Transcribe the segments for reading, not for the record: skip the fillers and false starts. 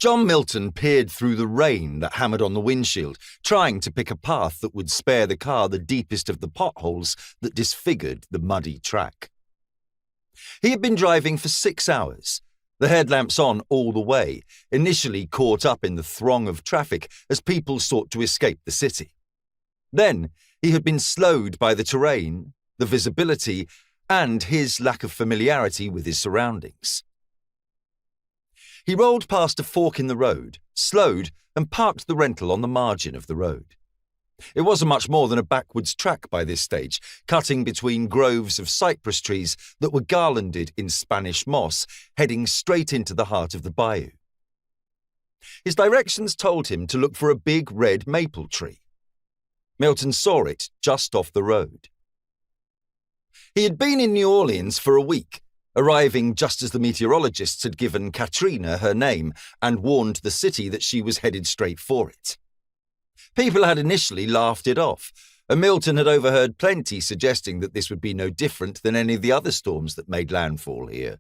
John Milton peered through the rain that hammered on the windshield, trying to pick a path that would spare the car the deepest of the potholes that disfigured the muddy track. He had been driving for 6 hours, the headlamps on all the way, initially caught up in the throng of traffic as people sought to escape the city. Then he had been slowed by the terrain, the visibility, and his lack of familiarity with his surroundings. He rolled past a fork in the road, slowed, and parked the rental on the margin of the road. It wasn't much more than a backwoods track by this stage, cutting between groves of cypress trees that were garlanded in Spanish moss, heading straight into the heart of the bayou. His directions told him to look for a big red maple tree. Milton saw it just off the road. He had been in New Orleans for a week, arriving just as the meteorologists had given Katrina her name and warned the city that she was headed straight for it. People had initially laughed it off, and Milton had overheard plenty suggesting that this would be no different than any of the other storms that made landfall here.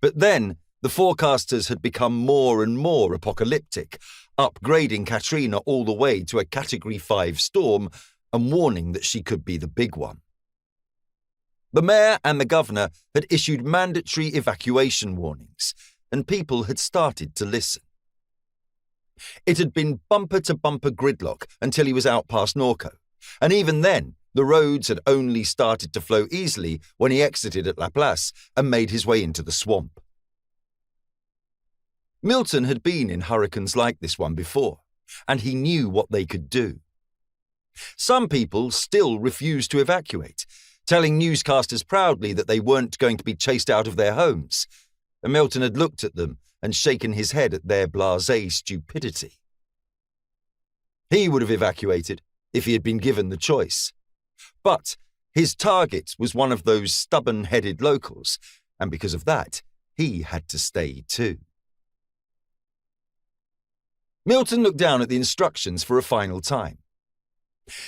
But then the forecasters had become more and more apocalyptic, upgrading Katrina all the way to a Category 5 storm and warning that she could be the big one. The mayor and the governor had issued mandatory evacuation warnings, and people had started to listen. It had been bumper-to-bumper gridlock until he was out past Norco, and even then, the roads had only started to flow easily when he exited at La Place and made his way into the swamp. Milton had been in hurricanes like this one before, and he knew what they could do. Some people still refused to evacuate, telling newscasters proudly that they weren't going to be chased out of their homes, and Milton had looked at them and shaken his head at their blasé stupidity. He would have evacuated if he had been given the choice, but his target was one of those stubborn-headed locals, and because of that, he had to stay too. Milton looked down at the instructions for a final time.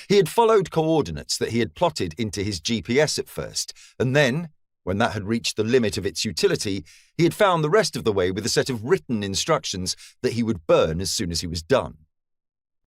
He had followed coordinates that he had plotted into his GPS at first, and then, when that had reached the limit of its utility, he had found the rest of the way with a set of written instructions that he would burn as soon as he was done.